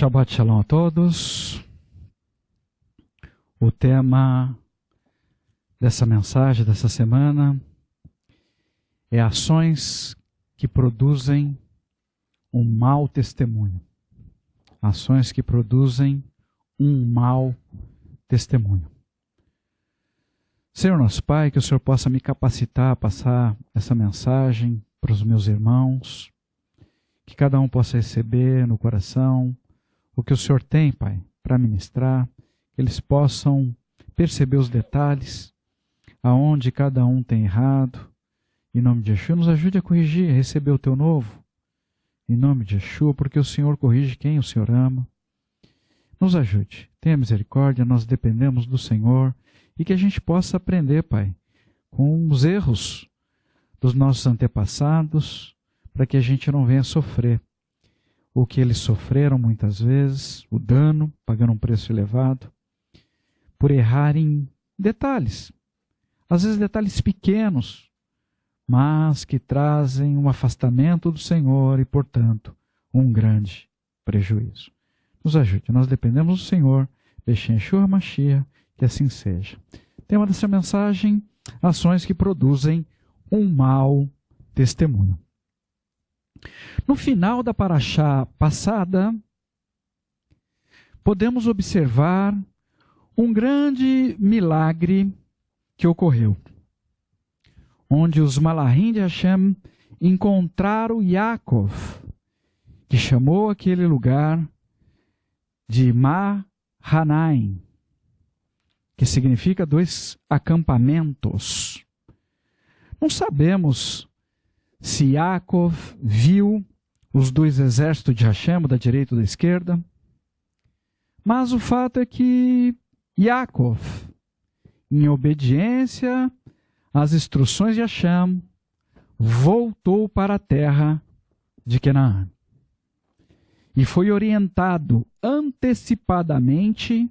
Shabbat Shalom a todos. O tema dessa mensagem, dessa semana, é ações que produzem um mau testemunho. Ações que produzem um mau testemunho. Senhor nosso Pai, que o Senhor possa me capacitar a passar essa mensagem para os meus irmãos, que cada um possa receber no coração o que o Senhor tem, Pai, para ministrar, que eles possam perceber os detalhes, aonde cada um tem errado. Em nome de Yeshua, nos ajude a corrigir, a receber o Teu novo. Em nome de Yeshua, porque o Senhor corrige quem o Senhor ama. Nos ajude, tenha misericórdia, nós dependemos do Senhor, e que a gente possa aprender, Pai, com os erros dos nossos antepassados, para que a gente não venha sofrer o que eles sofreram muitas vezes, o dano, pagando um preço elevado, por errar em detalhes. Às vezes detalhes pequenos, mas que trazem um afastamento do Senhor e, portanto, um grande prejuízo. Nos ajude, nós dependemos do Senhor, Beshem Yeshua Mashiach, que assim seja. Tema dessa mensagem: ações que produzem um mau testemunho. No final da paraxá passada, podemos observar um grande milagre que ocorreu, onde os Malachim de Hashem encontraram Yaakov, que chamou aquele lugar de Mahanaim, que significa 2 acampamentos. Não sabemos se Yaakov viu os 2 exércitos de Hashem, da direita ou da esquerda, mas o fato é que Yaakov, em obediência às instruções de Hashem, voltou para a terra de Canaã e foi orientado antecipadamente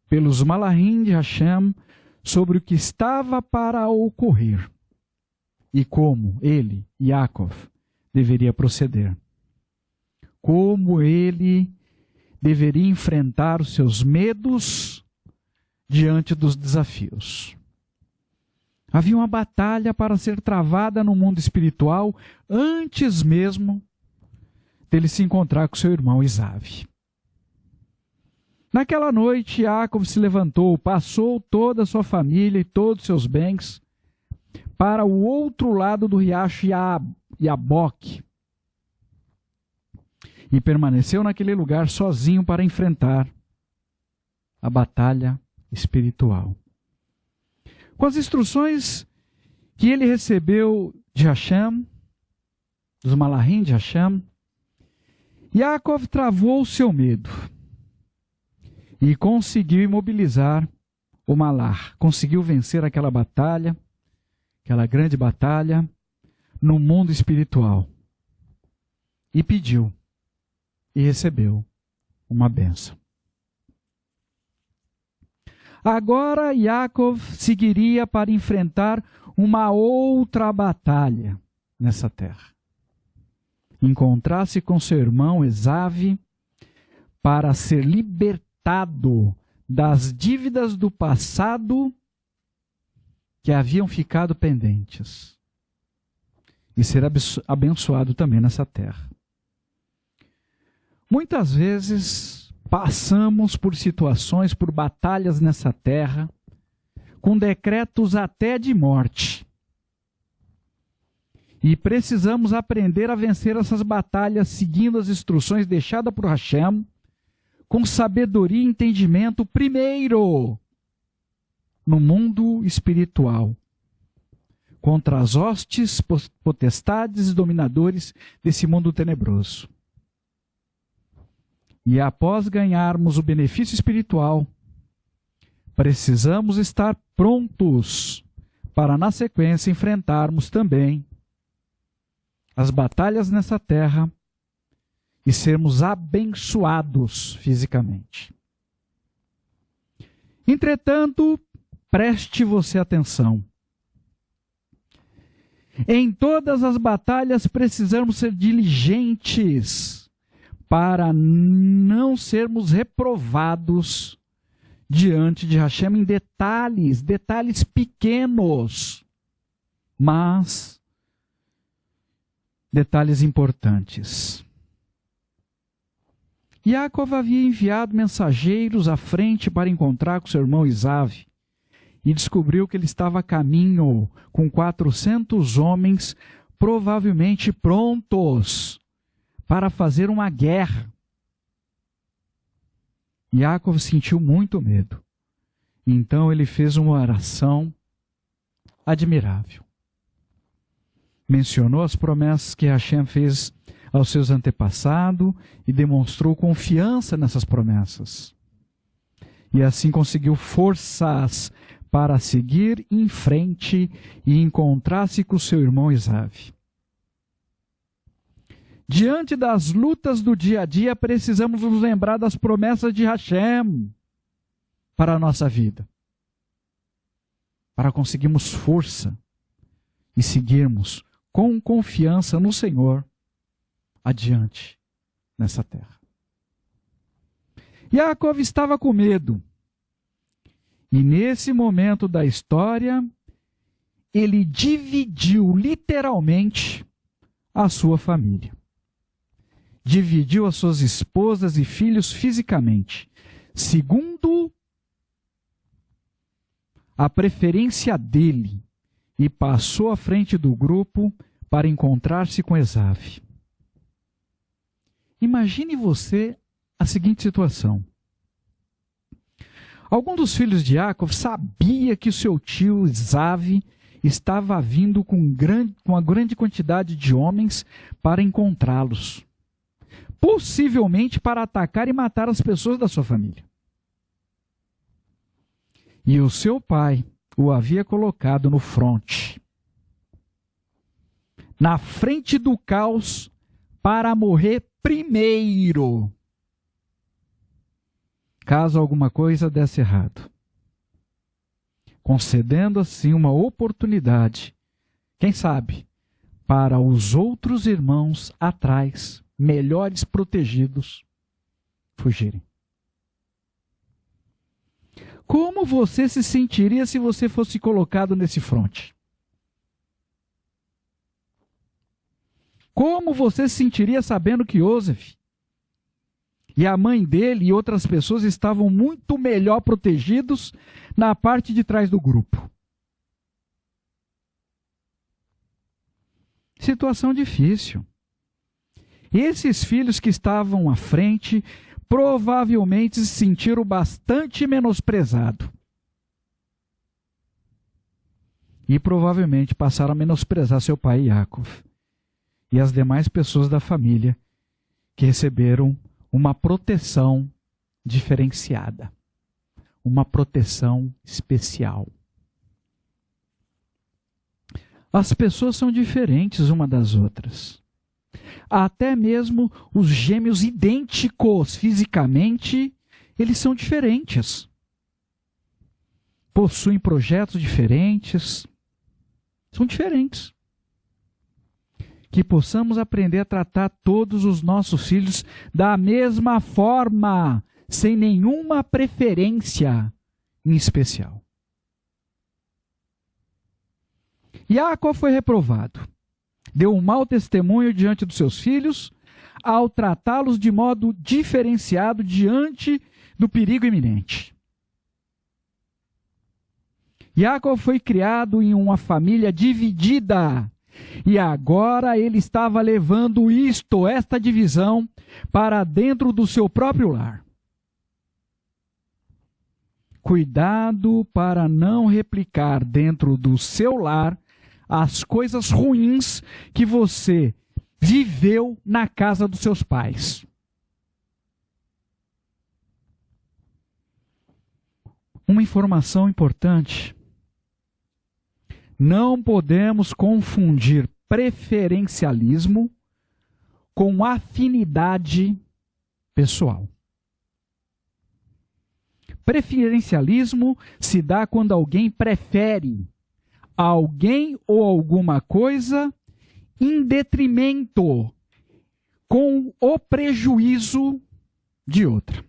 pelos Malachim de Hashem sobre o que estava para ocorrer e como ele, Yaakov, deveria proceder. Como ele deveria enfrentar os seus medos diante dos desafios. Havia uma batalha para ser travada no mundo espiritual antes mesmo dele se encontrar com seu irmão Esav. Naquela noite, Yaakov se levantou, passou toda a sua família e todos os seus bens para o outro lado do riacho Yaboque e permaneceu naquele lugar sozinho para enfrentar a batalha espiritual. Com as instruções que ele recebeu de Hashem, dos Malachim de Hashem, Yaakov travou o seu medo e conseguiu imobilizar o Malach, conseguiu vencer aquela batalha, aquela grande batalha no mundo espiritual. E pediu e recebeu uma bênção. Agora Yaakov seguiria para enfrentar uma outra batalha nessa terra. Encontrar-se com seu irmão Esav para ser libertado das dívidas do passado que haviam ficado pendentes e ser abençoado também nessa terra. Muitas vezes passamos por situações, por batalhas nessa terra, com decretos até de morte. E precisamos aprender a vencer essas batalhas seguindo as instruções deixadas por Hashem, com sabedoria e entendimento primeiro no mundo espiritual, contra as hostes, potestades e dominadores desse mundo tenebroso. E após ganharmos o benefício espiritual, precisamos estar prontos para, na sequência, enfrentarmos também as batalhas nessa terra e sermos abençoados fisicamente. Entretanto, preste você atenção. Em todas as batalhas precisamos ser diligentes para não sermos reprovados diante de Hashem em detalhes pequenos, mas detalhes importantes. Yaakov havia enviado mensageiros à frente para encontrar com seu irmão Esav e descobriu que ele estava a caminho com 400 homens, provavelmente prontos para fazer uma guerra. Yaakov sentiu muito medo. Então ele fez uma oração admirável. Mencionou as promessas que Hashem fez aos seus antepassados e demonstrou confiança nessas promessas. E assim conseguiu forças para seguir em frente e encontrar-se com seu irmão Esav. Diante das lutas do dia a dia, precisamos nos lembrar das promessas de Hashem para a nossa vida, para conseguirmos força e seguirmos com confiança no Senhor adiante nessa terra. Yaakov estava com medo. E nesse momento da história, ele dividiu literalmente a sua família. Dividiu as suas esposas e filhos fisicamente, segundo a preferência dele, e passou à frente do grupo para encontrar-se com Esav. Imagine você a seguinte situação. Algum dos filhos de Yaakov sabia que o seu tio Esav estava vindo com uma grande quantidade de homens para encontrá-los, possivelmente para atacar e matar as pessoas da sua família. E o seu pai o havia colocado no fronte, na frente do caos, para morrer primeiro, caso alguma coisa desse errado, concedendo assim uma oportunidade, quem sabe, para os outros irmãos atrás, melhores protegidos, fugirem. Como você se sentiria se você fosse colocado nesse fronte? Como você se sentiria sabendo que Yosef e a mãe dele e outras pessoas estavam muito melhor protegidos na parte de trás do grupo? Situação difícil. Esses filhos que estavam à frente provavelmente se sentiram bastante menosprezados. E provavelmente passaram a menosprezar seu pai Yaakov e as demais pessoas da família que receberam uma proteção diferenciada, uma proteção especial. As pessoas são diferentes uma das outras. Até mesmo os gêmeos idênticos fisicamente, eles são diferentes. Possuem projetos diferentes. São diferentes. Que possamos aprender a tratar todos os nossos filhos da mesma forma, sem nenhuma preferência em especial. Yaakov foi reprovado. Deu um mau testemunho diante dos seus filhos, ao tratá-los de modo diferenciado diante do perigo iminente. Yaakov foi criado em uma família dividida, e agora ele estava levando esta divisão, para dentro do seu próprio lar. Cuidado para não replicar dentro do seu lar as coisas ruins que você viveu na casa dos seus pais. Uma informação importante. Não podemos confundir preferencialismo com afinidade pessoal. Preferencialismo se dá quando alguém prefere alguém ou alguma coisa em detrimento, com o prejuízo de outra.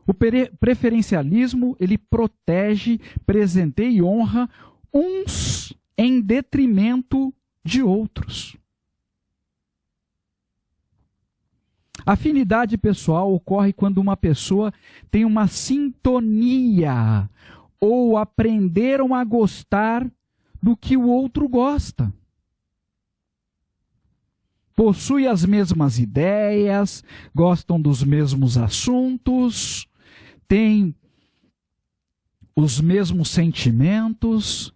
O preferencialismo, ele protege, presenteia e honra uns em detrimento de outros. A afinidade pessoal ocorre quando uma pessoa tem uma sintonia ou aprenderam a gostar do que o outro gosta. Possui as mesmas ideias, gostam dos mesmos assuntos, têm os mesmos sentimentos.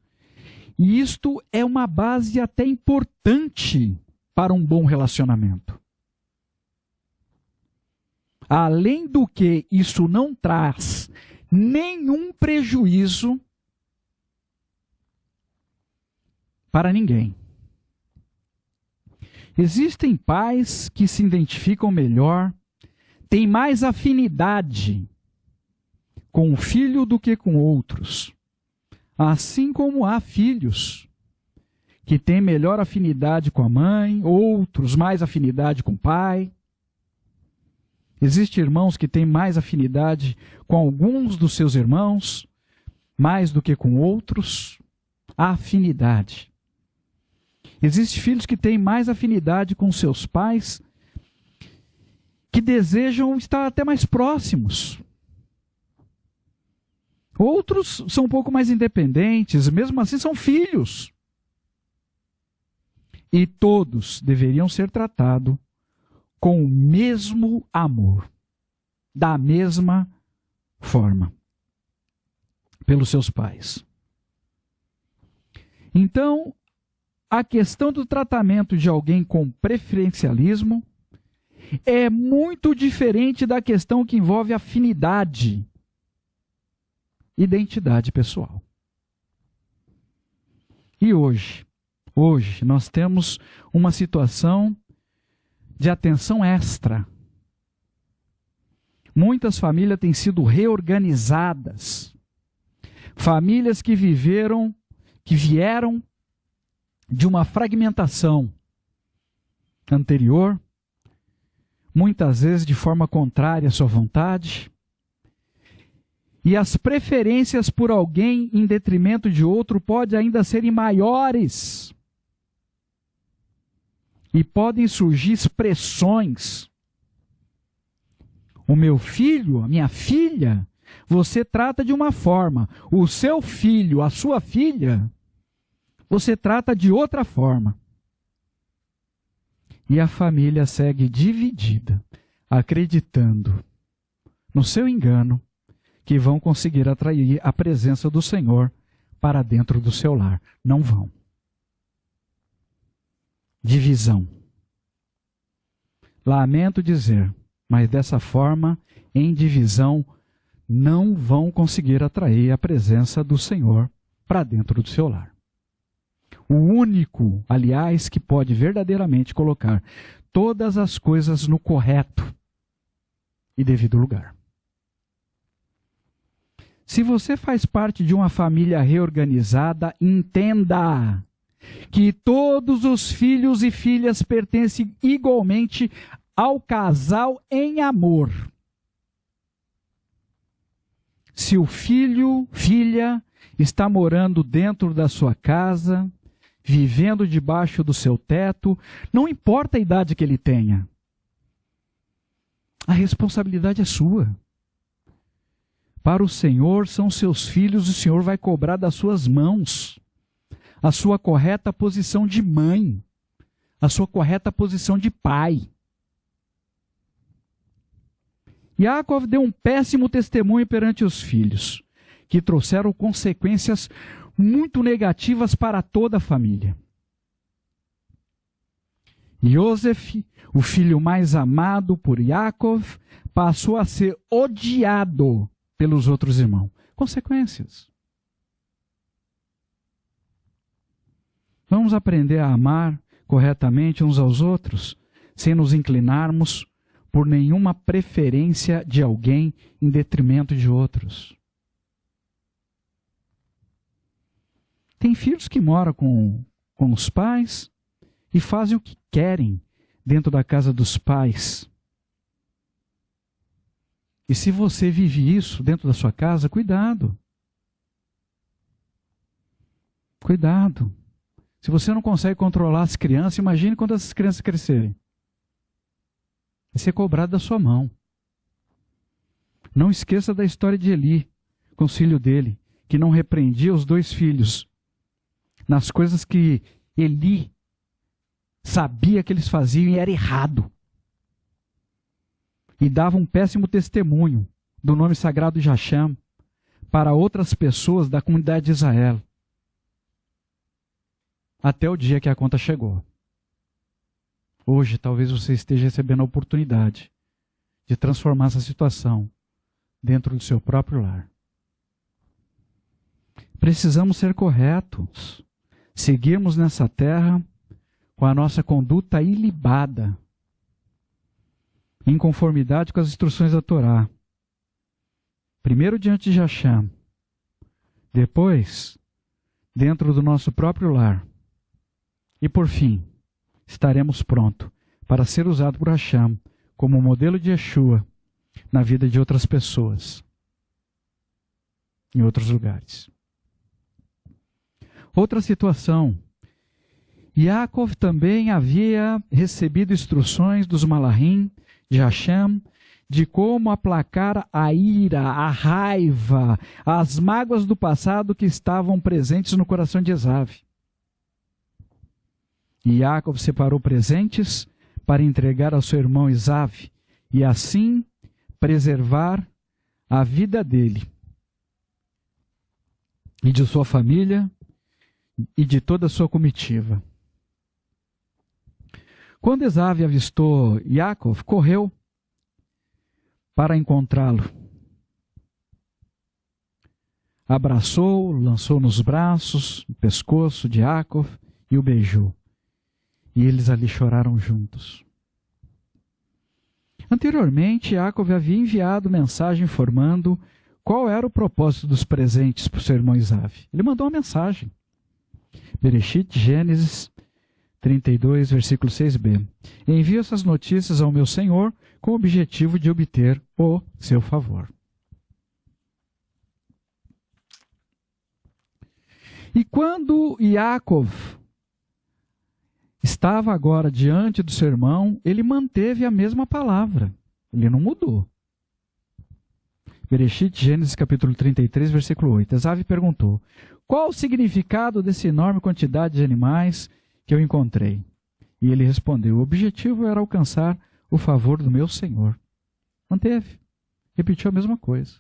E isto é uma base até importante para um bom relacionamento. Além do que, isso não traz nenhum prejuízo para ninguém. Existem pais que se identificam melhor, têm mais afinidade com o filho do que com outros. Assim como há filhos que têm melhor afinidade com a mãe, outros mais afinidade com o pai. Existem irmãos que têm mais afinidade com alguns dos seus irmãos, mais do que com outros. Há afinidade. Existem filhos que têm mais afinidade com seus pais, que desejam estar até mais próximos. Outros são um pouco mais independentes, mesmo assim são filhos. E todos deveriam ser tratados com o mesmo amor, da mesma forma, pelos seus pais. Então, a questão do tratamento de alguém com preferencialismo é muito diferente da questão que envolve afinidade, identidade pessoal. E hoje nós temos uma situação de atenção extra. Muitas famílias têm sido reorganizadas. Famílias que vieram de uma fragmentação anterior, muitas vezes de forma contrária à sua vontade. E as preferências por alguém em detrimento de outro podem ainda serem maiores. E podem surgir expressões. O meu filho, a minha filha, você trata de uma forma. O seu filho, a sua filha, você trata de outra forma. E a família segue dividida, acreditando no seu engano, que vão conseguir atrair a presença do Senhor para dentro do seu lar. Não vão. Divisão. Lamento dizer, mas dessa forma, em divisão, não vão conseguir atrair a presença do Senhor para dentro do seu lar. O único, aliás, que pode verdadeiramente colocar todas as coisas no correto e devido lugar. Se você faz parte de uma família reorganizada, entenda que todos os filhos e filhas pertencem igualmente ao casal em amor. Se o filho, filha, está morando dentro da sua casa, vivendo debaixo do seu teto, não importa a idade que ele tenha. A responsabilidade é sua. Para o Senhor são seus filhos, o Senhor vai cobrar das suas mãos a sua correta posição de mãe, a sua correta posição de pai. Yaakov deu um péssimo testemunho perante os filhos, que trouxeram consequências muito negativas para toda a família. Yosef, o filho mais amado por Yaakov, passou a ser odiado pelos outros irmãos. Consequências. Vamos aprender a amar corretamente uns aos outros, sem nos inclinarmos por nenhuma preferência de alguém em detrimento de outros. Tem filhos que moram com os pais e fazem o que querem dentro da casa dos pais. E se você vive isso dentro da sua casa, cuidado. Cuidado. Se você não consegue controlar as crianças, imagine quando essas crianças crescerem. Vai ser cobrado da sua mão. Não esqueça da história de Eli, com o filho dele, que não repreendia os 2 filhos nas coisas que Eli sabia que eles faziam e era errado. E dava um péssimo testemunho do nome sagrado de Hashem para outras pessoas da comunidade de Israel. Até o dia que a conta chegou. Hoje, talvez você esteja recebendo a oportunidade de transformar essa situação dentro do seu próprio lar. Precisamos ser corretos, seguirmos nessa terra com a nossa conduta ilibada, em conformidade com as instruções da Torá. Primeiro diante de Hashem, depois dentro do nosso próprio lar. E por fim, estaremos prontos para ser usado por Hashem como modelo de Yeshua na vida de outras pessoas, em outros lugares. Outra situação. Yaakov também havia recebido instruções dos Malahim de Hashem de como aplacar a ira, a raiva, as mágoas do passado que estavam presentes no coração de Esav. E Yaakov separou presentes para entregar ao seu irmão Esav e assim preservar a vida dele e de sua família e de toda a sua comitiva. Quando Esav avistou Yaakov, correu para encontrá-lo. Abraçou, lançou nos braços, no pescoço de Yaakov e o beijou. E eles ali choraram juntos. Anteriormente, Yaakov havia enviado mensagem informando qual era o propósito dos presentes para o seu irmão Esav. Ele mandou uma mensagem. Bereshit, Gênesis 32, versículo 6b. Envio essas notícias ao meu senhor com o objetivo de obter o seu favor. E quando Yaakov estava agora diante do seu irmão, ele manteve a mesma palavra. Ele não mudou. Bereshit, Gênesis capítulo 33, versículo 8. Esav perguntou: qual o significado dessa enorme quantidade de animais que eu encontrei? E ele respondeu: o objetivo era alcançar o favor do meu senhor. Manteve. Repetiu a mesma coisa.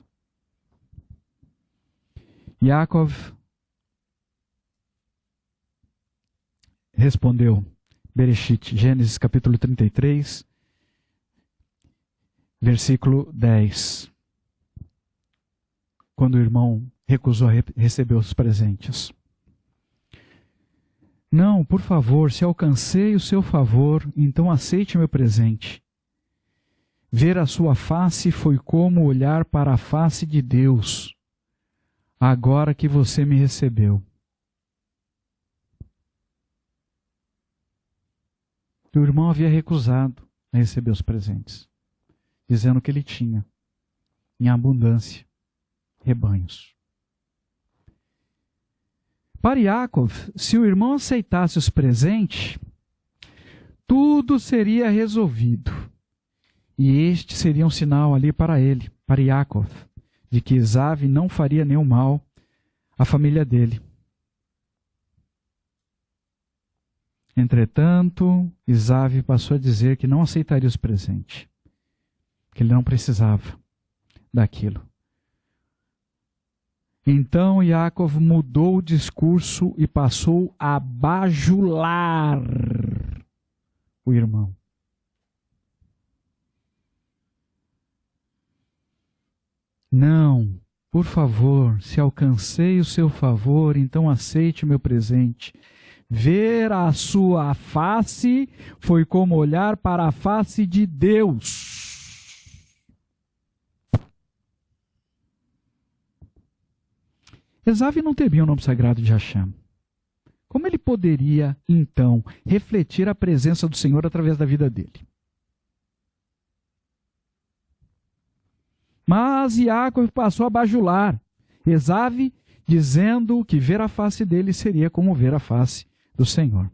Yaakov respondeu, Bereshit, Gênesis capítulo 33, versículo 10. Quando o irmão recusou receber os presentes. Não, por favor, se alcancei o seu favor, então aceite meu presente. Ver a sua face foi como olhar para a face de Deus, agora que você me recebeu. O irmão havia recusado a receber os presentes, dizendo que ele tinha, em abundância, rebanhos. Para Yaakov, se o irmão aceitasse os presentes, tudo seria resolvido. E este seria um sinal ali para ele, para Yaakov, de que Esav não faria nenhum mal à família dele. Entretanto, Esav passou a dizer que não aceitaria os presentes, que ele não precisava daquilo. Então Yaakov mudou o discurso e passou a bajular o irmão. Não, por favor, se alcancei o seu favor, então aceite o meu presente. Ver a sua face foi como olhar para a face de Deus. Esav não temia o nome sagrado de Hashem. Como ele poderia, então, refletir a presença do Senhor através da vida dele? Mas Jacó passou a bajular Esaú, dizendo que ver a face dele seria como ver a face do Senhor.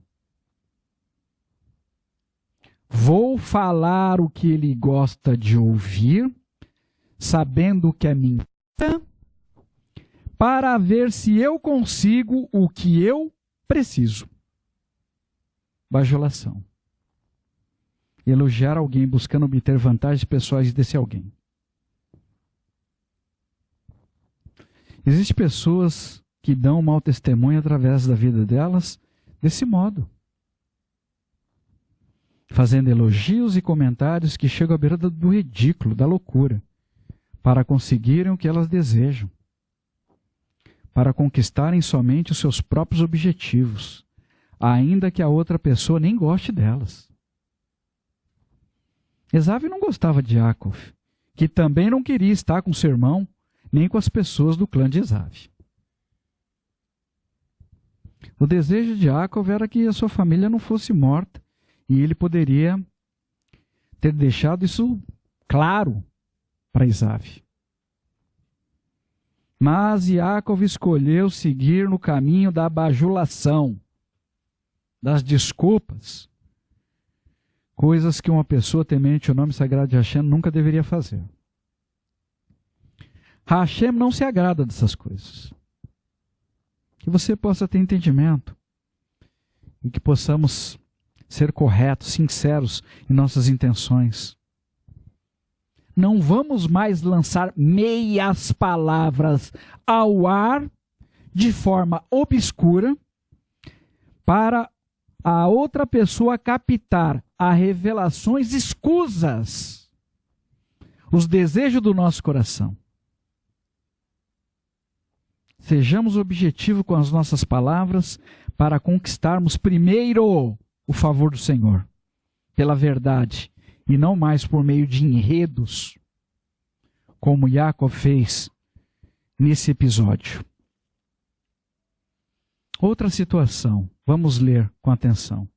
Vou falar o que ele gosta de ouvir, sabendo que é mentira, para ver se eu consigo o que eu preciso. Bajulação. Elogiar alguém buscando obter vantagens pessoais desse alguém. Existem pessoas que dão mau testemunho através da vida delas desse modo. Fazendo elogios e comentários que chegam à beira do ridículo, da loucura, para conseguirem o que elas desejam. Para conquistarem somente os seus próprios objetivos, ainda que a outra pessoa nem goste delas. Esaú não gostava de Jacó, que também não queria estar com seu irmão, nem com as pessoas do clã de Esaú. O desejo de Jacó era que a sua família não fosse morta, e ele poderia ter deixado isso claro para Esaú. Mas Jacó escolheu seguir no caminho da bajulação, das desculpas, coisas que uma pessoa temente o nome sagrado de Hashem nunca deveria fazer. Hashem não se agrada dessas coisas. Que você possa ter entendimento e que possamos ser corretos, sinceros em nossas intenções. Não vamos mais lançar meias palavras ao ar de forma obscura para a outra pessoa captar as revelações escusas, os desejos do nosso coração. Sejamos objetivos com as nossas palavras para conquistarmos primeiro o favor do Senhor, pela verdade, e não mais por meio de enredos, como Jacó fez nesse episódio. Outra situação, vamos ler com atenção.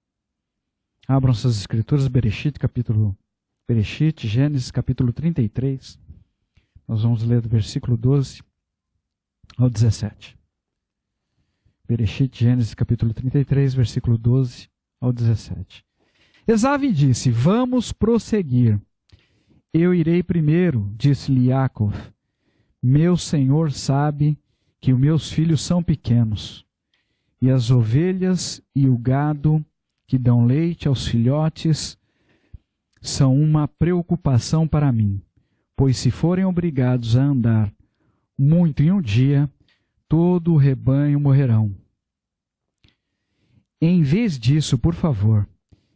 Abram suas escrituras, Gênesis capítulo 33. Nós vamos ler do versículo 12 ao 17. Gênesis capítulo 33, versículo 12 ao 17. Esaú disse: vamos prosseguir. Eu irei primeiro, disse-lhe Jacó. Meu senhor sabe que os meus filhos são pequenos, e as ovelhas e o gado que dão leite aos filhotes são uma preocupação para mim, pois se forem obrigados a andar muito em um dia, todo o rebanho morrerão. Em vez disso, por favor,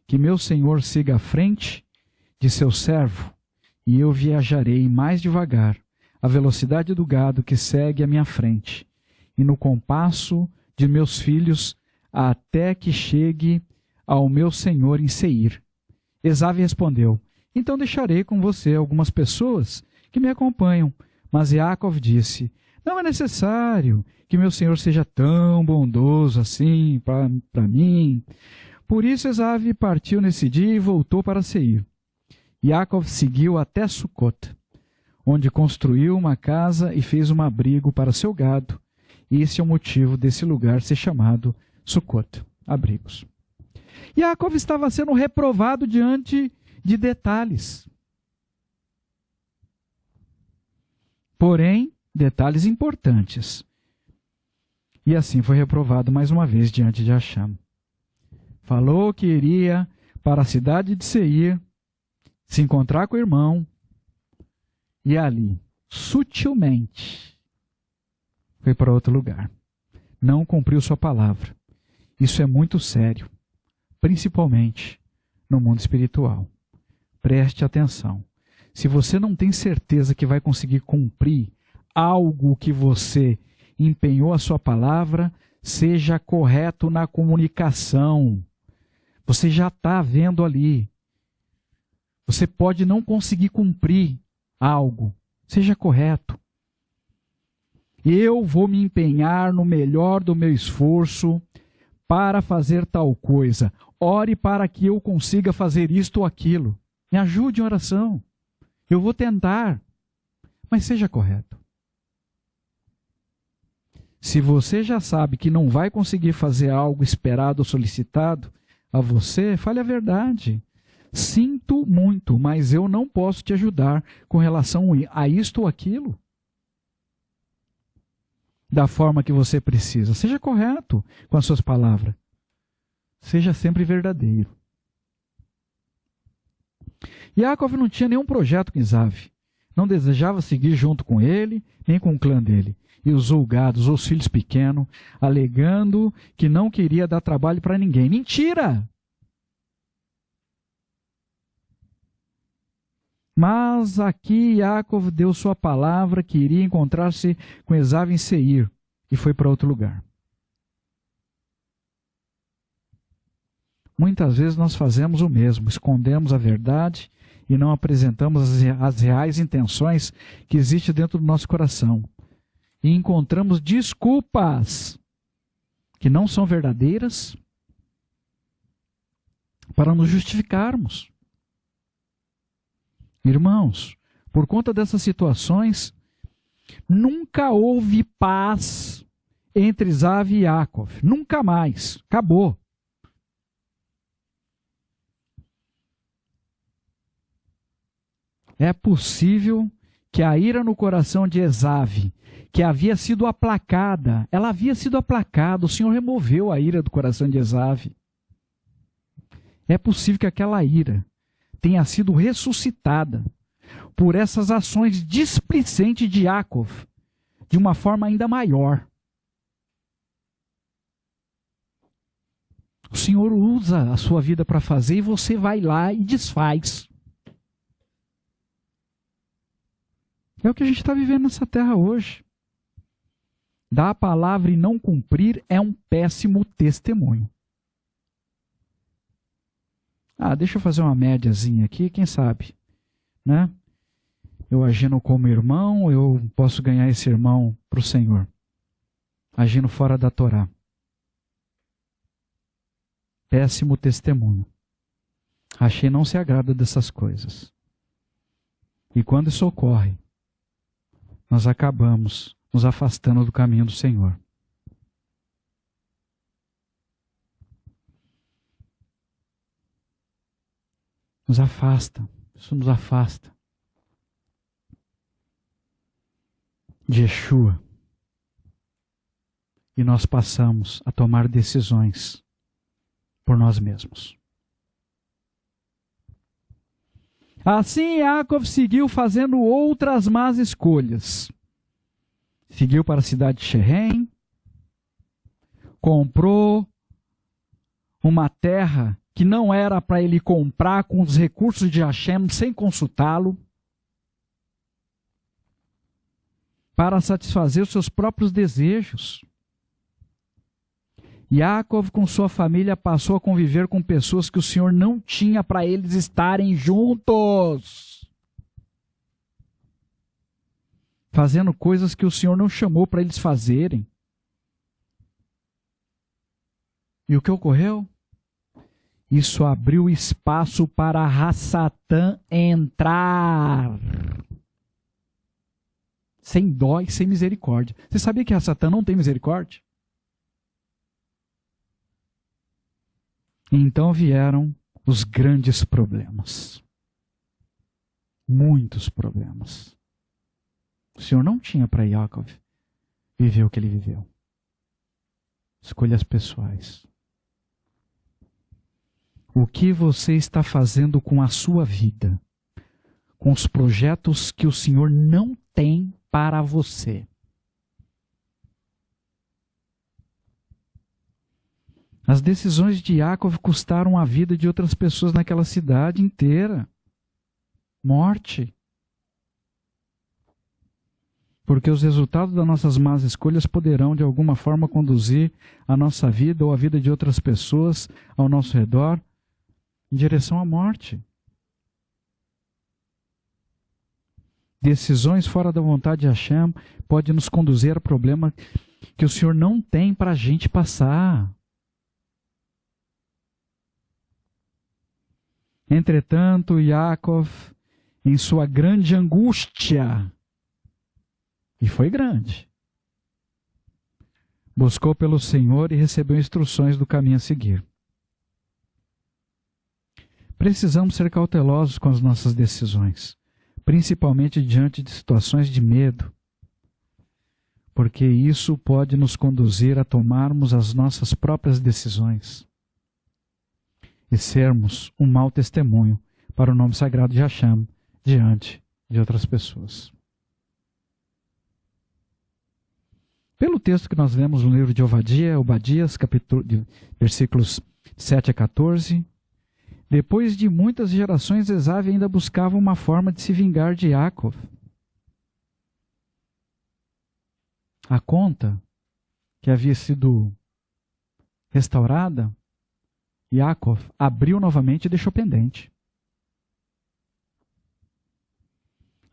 que meu senhor siga à frente de seu servo, e eu viajarei mais devagar, à velocidade do gado que segue à minha frente, e no compasso de meus filhos, até que chegue ao meu senhor em Seir. Esaú respondeu: então deixarei com você algumas pessoas que me acompanham. Mas Jacó disse: não é necessário que meu senhor seja tão bondoso assim para mim. Por isso Esaú partiu nesse dia e voltou para Seir. Jacó seguiu até Sucote, onde construiu uma casa e fez um abrigo para seu gado. Esse é o motivo desse lugar ser chamado Sucote, abrigos. Jacó estava sendo reprovado diante de detalhes. Porém, detalhes importantes. E assim foi reprovado mais uma vez diante de Hashem. Falou que iria para a cidade de Seir, se encontrar com o irmão, e ali, sutilmente, foi para outro lugar. Não cumpriu sua palavra. Isso é muito sério, principalmente no mundo espiritual. Preste atenção. Se você não tem certeza que vai conseguir cumprir algo que você empenhou a sua palavra, seja correto na comunicação. Você já está vendo ali. Você pode não conseguir cumprir algo. Seja correto. Eu vou me empenhar no melhor do meu esforço para fazer tal coisa. Ore para que eu consiga fazer isto ou aquilo. Me ajude em oração. Eu vou tentar, mas seja correto. Se você já sabe que não vai conseguir fazer algo esperado ou solicitado a você, fale a verdade. Sinto muito, mas eu não posso te ajudar com relação a isto ou aquilo da forma que você precisa. Seja correto com as suas palavras. Seja sempre verdadeiro. Yaakov não tinha nenhum projeto com Esav. Não desejava seguir junto com ele, nem com o clã dele. E usou o gado, usou os filhos pequenos, alegando que não queria dar trabalho para ninguém. Mentira! Mas aqui Yaakov deu sua palavra que iria encontrar-se com Esav em Seir e foi para outro lugar. Muitas vezes nós fazemos o mesmo, escondemos a verdade e não apresentamos as reais intenções que existem dentro do nosso coração. E encontramos desculpas que não são verdadeiras para nos justificarmos. Irmãos, por conta dessas situações, nunca houve paz entre Esav e Yaakov. Nunca mais. Acabou. É possível que a ira no coração de Esav, que havia sido aplacada, ela havia sido aplacada, o Senhor removeu a ira do coração de Esav. É possível que aquela ira tenha sido ressuscitada por essas ações displicentes de Yaakov, de uma forma ainda maior. O Senhor usa a sua vida para fazer e você vai lá e desfaz. É o que a gente está vivendo nessa terra hoje. Dar a palavra e não cumprir é um péssimo testemunho. Deixa eu fazer uma médiazinha aqui, quem sabe, né? Eu agindo como irmão, eu posso ganhar esse irmão para o Senhor. Agindo fora da Torá. Péssimo testemunho. Achei não se agrada dessas coisas. E quando isso ocorre, nós acabamos nos afastando do caminho do Senhor. Nos afasta, isso nos afasta de Yeshua. E nós passamos a tomar decisões por nós mesmos. Assim Yaakov seguiu fazendo outras más escolhas. Seguiu para a cidade de Shehem, comprou uma terra que não era para ele comprar com os recursos de Hashem sem consultá-lo, para satisfazer os seus próprios desejos. Yaakov com sua família passou a conviver com pessoas que o Senhor não tinha para eles estarem juntos, fazendo coisas que o Senhor não chamou para eles fazerem. E o que ocorreu? Isso abriu espaço para Satã entrar. Sem dó e sem misericórdia. Você sabia que Satã não tem misericórdia? Então vieram os grandes problemas. Muitos problemas. O Senhor não tinha para Yaakov viver o que ele viveu. Escolhas pessoais. O que você está fazendo com a sua vida? Com os projetos que o Senhor não tem para você? As decisões de Yaakov custaram a vida de outras pessoas naquela cidade inteira. Morte. Porque os resultados das nossas más escolhas poderão, de alguma forma, conduzir a nossa vida ou a vida de outras pessoas ao nosso redor em direção à morte. Decisões fora da vontade de Hashem podem nos conduzir a problema que o Senhor não tem para a gente passar. Entretanto, Yaakov, em sua grande angústia, e foi grande, buscou pelo Senhor e recebeu instruções do caminho a seguir. Precisamos ser cautelosos com as nossas decisões, principalmente diante de situações de medo, porque isso pode nos conduzir a tomarmos as nossas próprias decisões e sermos um mau testemunho para o nome sagrado de Hashem diante de outras pessoas. Pelo texto que nós lemos no livro de Obadias, versículos 7 a 14, depois de muitas gerações, Esav ainda buscava uma forma de se vingar de Yaakov. A conta que havia sido restaurada, Yaakov abriu novamente e deixou pendente.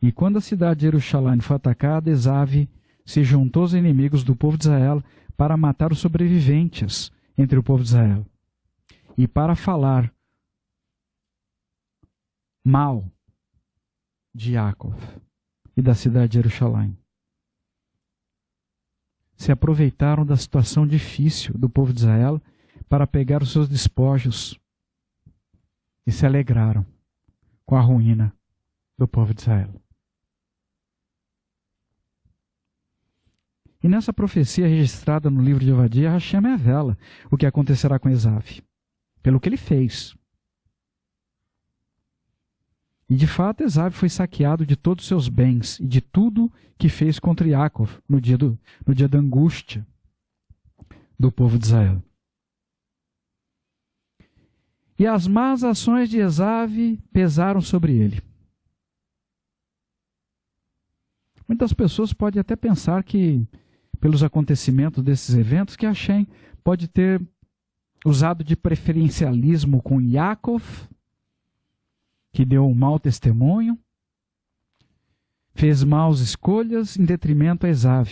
E quando a cidade de Jerusalém foi atacada, Esav se juntou aos inimigos do povo de Israel para matar os sobreviventes entre o povo de Israel e para falar mal de Yaakov e da cidade de Jerusalém. Se aproveitaram da situação difícil do povo de Israel para pegar os seus despojos e se alegraram com a ruína do povo de Israel. E nessa profecia registrada no livro de Obadias, Hashem revela o que acontecerá com Esav, pelo que ele fez. E de fato, Esav foi saqueado de todos os seus bens e de tudo que fez contra Yaakov no dia da angústia do povo de Israel. E as más ações de Esav pesaram sobre ele. Muitas pessoas podem até pensar que, pelos acontecimentos desses eventos, que Hashem pode ter usado de preferencialismo com Yaakov, que deu um mau testemunho, fez maus escolhas em detrimento a Esav.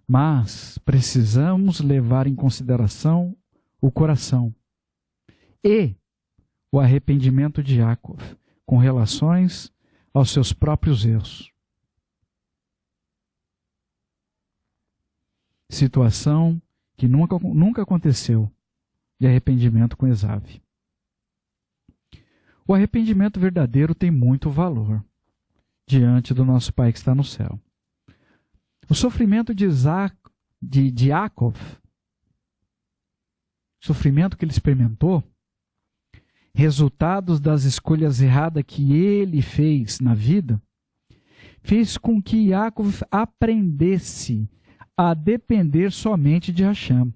Mas precisamos levar em consideração o coração e o arrependimento de Yaakov com relações aos seus próprios erros. Situação que nunca aconteceu de arrependimento com Esav. O arrependimento verdadeiro tem muito valor diante do nosso Pai que está no céu. O sofrimento de Yaakov, o sofrimento que ele experimentou, resultados das escolhas erradas que ele fez na vida, fez com que Yaakov aprendesse a depender somente de Hashem.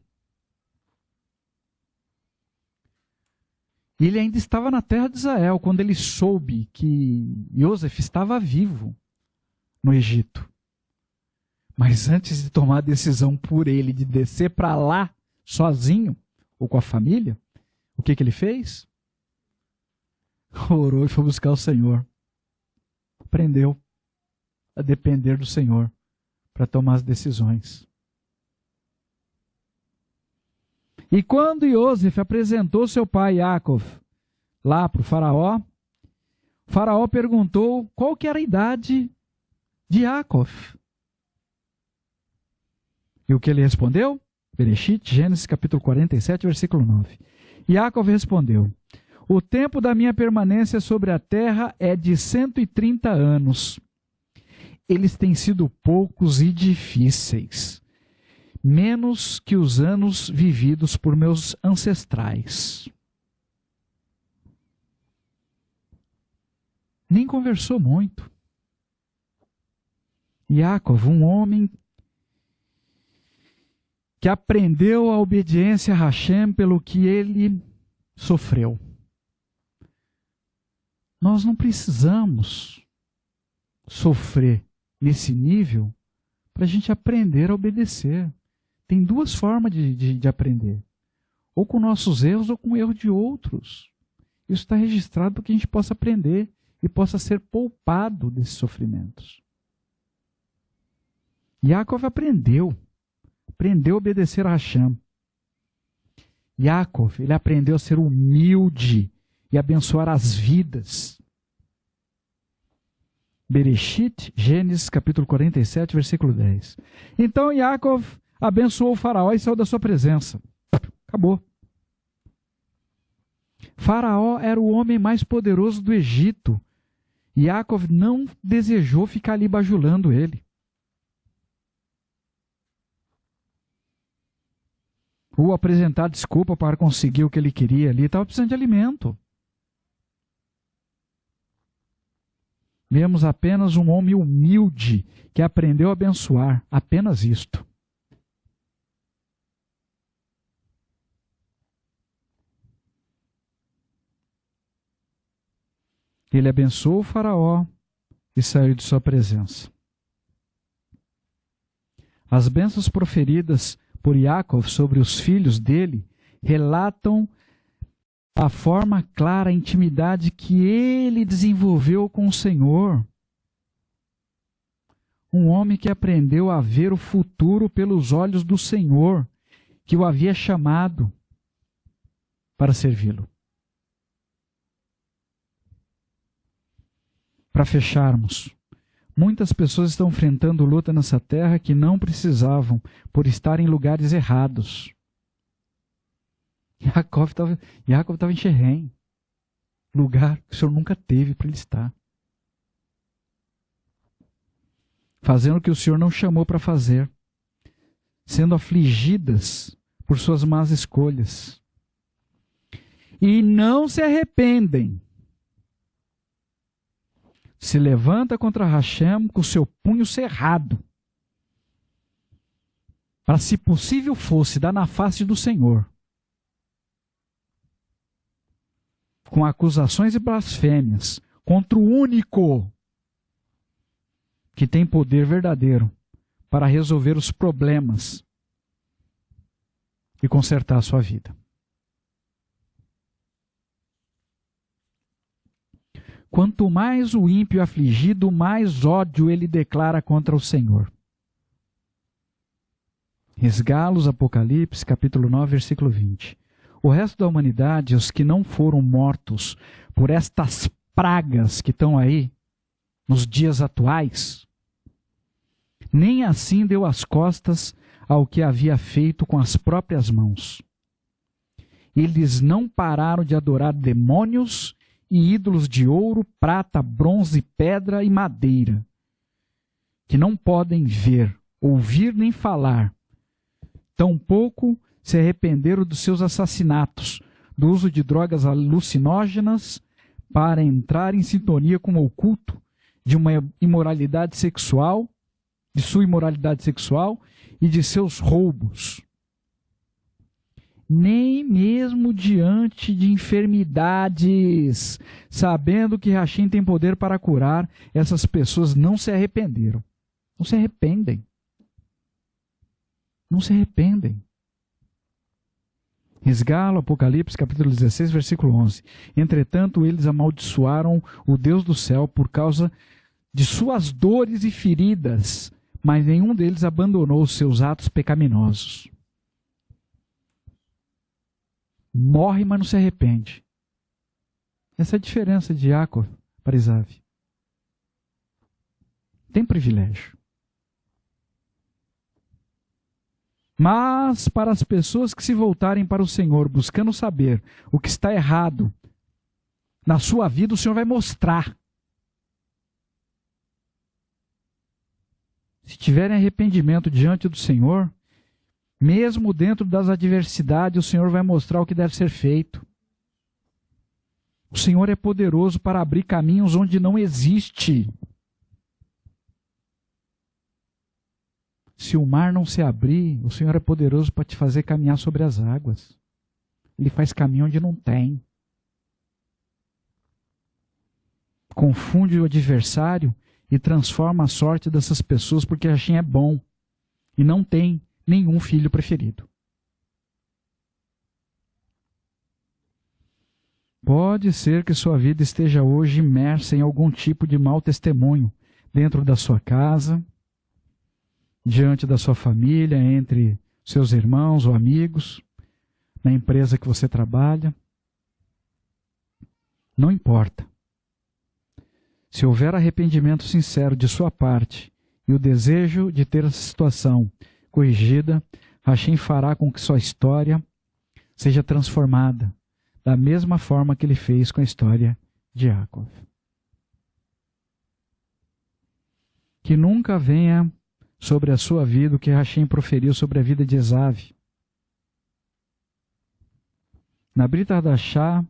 Ele ainda estava na terra de Israel quando ele soube que Yosef estava vivo no Egito. Mas antes de tomar a decisão por ele de descer para lá sozinho ou com a família, o que ele fez? Orou e foi buscar o Senhor. Aprendeu a depender do Senhor para tomar as decisões. E quando Yosef apresentou seu pai Yaakov lá para o faraó perguntou qual que era a idade de Yaakov. E o que ele respondeu? Bereshit, Gênesis capítulo 47, versículo 9. Yaakov respondeu: o tempo da minha permanência sobre a terra é de 130 anos. Eles têm sido poucos e difíceis, menos que os anos vividos por meus ancestrais. Nem conversou muito. Yaakov, um homem que aprendeu a obediência a Hashem pelo que ele sofreu. Nós não precisamos sofrer nesse nível para a gente aprender a obedecer. Tem duas formas de aprender. Ou com nossos erros ou com o erro de outros. Isso está registrado para que a gente possa aprender e possa ser poupado desses sofrimentos. Yaakov aprendeu a obedecer a Hashem. Yaakov, ele aprendeu a ser humilde e abençoar as vidas. Bereshit, Gênesis capítulo 47, versículo 10. Então Yaakov abençoou o faraó e saiu da sua presença. Acabou. Faraó era o homem mais poderoso do Egito. Yaakov não desejou ficar ali bajulando ele. Ou apresentar desculpa para conseguir o que ele queria ali. Estava precisando de alimento. Vemos apenas um homem humilde que aprendeu a abençoar. Apenas isto. Ele abençoou o faraó e saiu de sua presença. As bênçãos proferidas por Yaakov sobre os filhos dele relatam a forma clara, a intimidade que ele desenvolveu com o Senhor. Um homem que aprendeu a ver o futuro pelos olhos do Senhor, que o havia chamado para servi-lo. Para fecharmos, muitas pessoas estão enfrentando luta nessa terra que não precisavam, por estar em lugares errados. Yaakov estava em Xerém, lugar que o Senhor nunca teve para ele estar. Fazendo o que o Senhor não chamou para fazer, sendo afligidas por suas más escolhas. E não se arrependem. Se levanta contra Hashem com o seu punho cerrado, para, se possível fosse, dar na face do Senhor, com acusações e blasfêmias contra o único que tem poder verdadeiro para resolver os problemas e consertar a sua vida. Quanto mais o ímpio é afligido, mais ódio ele declara contra o Senhor. Resgalos, Apocalipse, capítulo 9, versículo 20. O resto da humanidade, os que não foram mortos por estas pragas que estão aí, nos dias atuais, nem assim deu as costas ao que havia feito com as próprias mãos. Eles não pararam de adorar demônios e ídolos de ouro, prata, bronze, pedra e madeira, que não podem ver, ouvir nem falar. Tampouco se arrependeram dos seus assassinatos, do uso de drogas alucinógenas para entrar em sintonia com o oculto de uma imoralidade sexual, de sua imoralidade sexual e de seus roubos. Nem mesmo diante de enfermidades, sabendo que Hashem tem poder para curar, essas pessoas não se arrependeram. Não se arrependem. Não se arrependem. Resgalo, Apocalipse, capítulo 16, versículo 11. Entretanto, eles amaldiçoaram o Deus do céu por causa de suas dores e feridas, mas nenhum deles abandonou os seus atos pecaminosos. Morre, mas não se arrepende. Essa é a diferença de Yaakov para Esav. Tem privilégio. Mas para as pessoas que se voltarem para o Senhor, buscando saber o que está errado na sua vida, o Senhor vai mostrar. Se tiverem arrependimento diante do Senhor, mesmo dentro das adversidades, o Senhor vai mostrar o que deve ser feito. O Senhor é poderoso para abrir caminhos onde não existe. Se o mar não se abrir, o Senhor é poderoso para te fazer caminhar sobre as águas. Ele faz caminho onde não tem. Confunde o adversário e transforma a sorte dessas pessoas, porque Hashem é bom e não tem nenhum filho preferido. Pode ser que sua vida esteja hoje imersa em algum tipo de mau testemunho, dentro da sua casa, diante da sua família, entre seus irmãos ou amigos, na empresa que você trabalha. Não importa. Se houver arrependimento sincero de sua parte e o desejo de ter essa situação corrigida, Hashem fará com que sua história seja transformada da mesma forma que ele fez com a história de Yaakov. Que nunca venha sobre a sua vida o que Hashem proferiu sobre a vida de Esav. Na Brit Hadashah,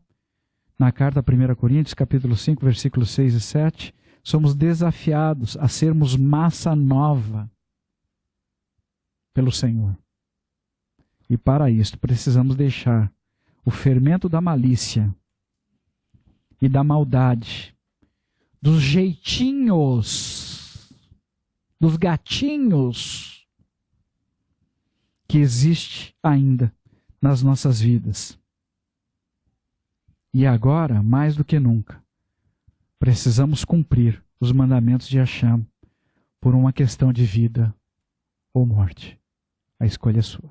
na carta a 1 Coríntios, capítulo 5, versículos 6 e 7, somos desafiados a sermos massa nova pelo Senhor. E para isso precisamos deixar o fermento da malícia e da maldade, dos jeitinhos, dos gatinhos que existe ainda nas nossas vidas. E agora, mais do que nunca, precisamos cumprir os mandamentos de Hashem por uma questão de vida ou morte. A escolha é sua.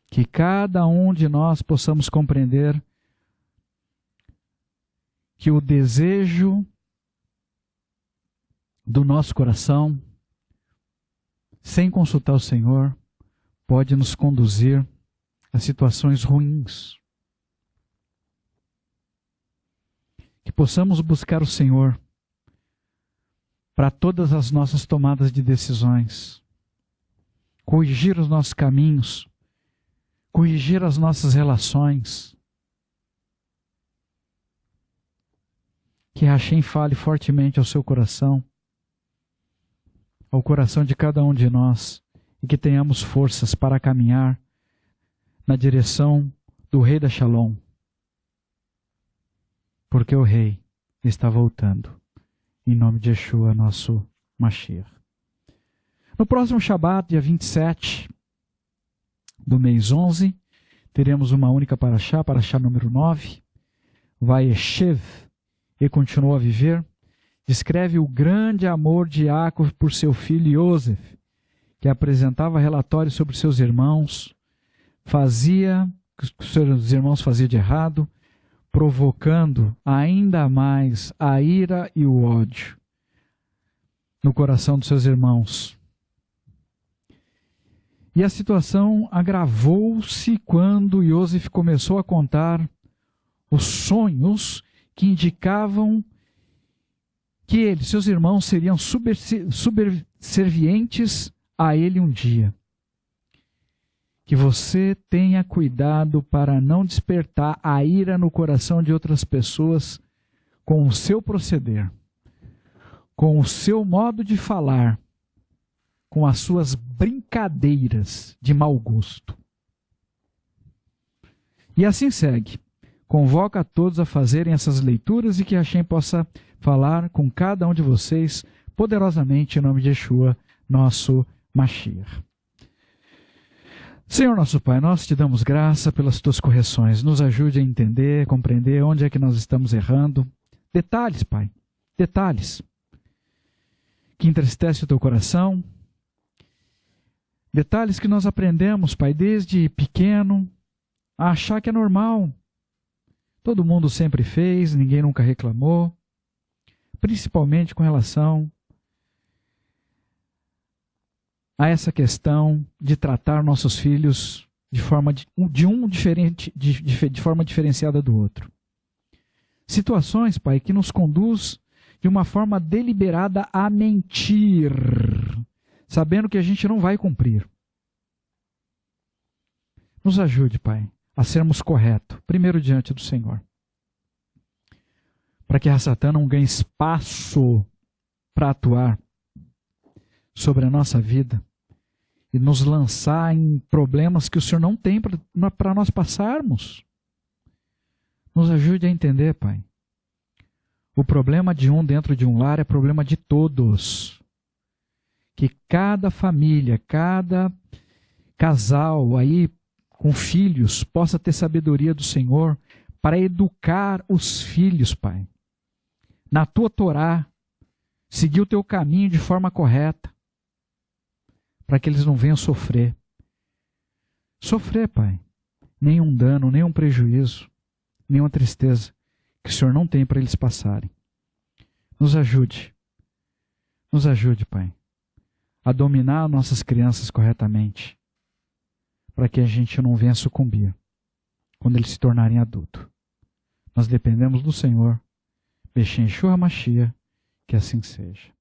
Que cada um de nós possamos compreender que o desejo do nosso coração, sem consultar o Senhor, pode nos conduzir a situações ruins. Que possamos buscar o Senhor para todas as nossas tomadas de decisões, corrigir os nossos caminhos, corrigir as nossas relações. Que Hashem fale fortemente ao seu coração, ao coração de cada um de nós, e que tenhamos forças para caminhar na direção do Rei da Shalom. Porque o Rei está voltando. Em nome de Yeshua, nosso Mashiach. No próximo Shabat, dia 27 do mês 11, teremos uma única paraxá, paraxá número 9. Vayeshev, e continuou a viver. Descreve o grande amor de Yaakov por seu filho Yosef, que apresentava relatórios sobre seus irmãos, fazia o que seus irmãos faziam de errado, provocando ainda mais a ira e o ódio no coração dos seus irmãos. E a situação agravou-se quando Yosef começou a contar os sonhos que indicavam que ele, seus irmãos, seriam subservientes a ele um dia. Que você tenha cuidado para não despertar a ira no coração de outras pessoas com o seu proceder, com o seu modo de falar, com as suas brincadeiras de mau gosto. E assim segue. Convoca a todos a fazerem essas leituras e que Hashem possa falar com cada um de vocês poderosamente em nome de Yeshua, nosso Mashiach. Senhor nosso Pai, nós te damos graça pelas tuas correções. Nos ajude a entender, compreender onde é que nós estamos errando. Detalhes, Pai, detalhes que entristecem o teu coração. Detalhes que nós aprendemos, Pai, desde pequeno, a achar que é normal. Todo mundo sempre fez, ninguém nunca reclamou. Principalmente com relação a essa questão de tratar nossos filhos de forma diferenciada do outro. Situações, Pai, que nos conduz de uma forma deliberada a mentir, sabendo que a gente não vai cumprir. Nos ajude, Pai, a sermos corretos, primeiro diante do Senhor, para que a Satã não ganhe espaço para atuar sobre a nossa vida e nos lançar em problemas que o Senhor não tem para nós passarmos. Nos ajude a entender, Pai. O problema de um dentro de um lar é problema de todos. Que cada família, cada casal aí com filhos possa ter sabedoria do Senhor para educar os filhos, Pai. Na tua Torá, seguir o teu caminho de forma correta, para que eles não venham sofrer. Sofrer, Pai, nenhum dano, nenhum prejuízo. nenhuma tristeza que o Senhor não tem para eles passarem. Nos ajude, Pai, a dominar nossas crianças corretamente, para que a gente não venha sucumbir quando eles se tornarem adultos. Nós dependemos do Senhor, Bechém Yeshua Mashiach, que assim seja.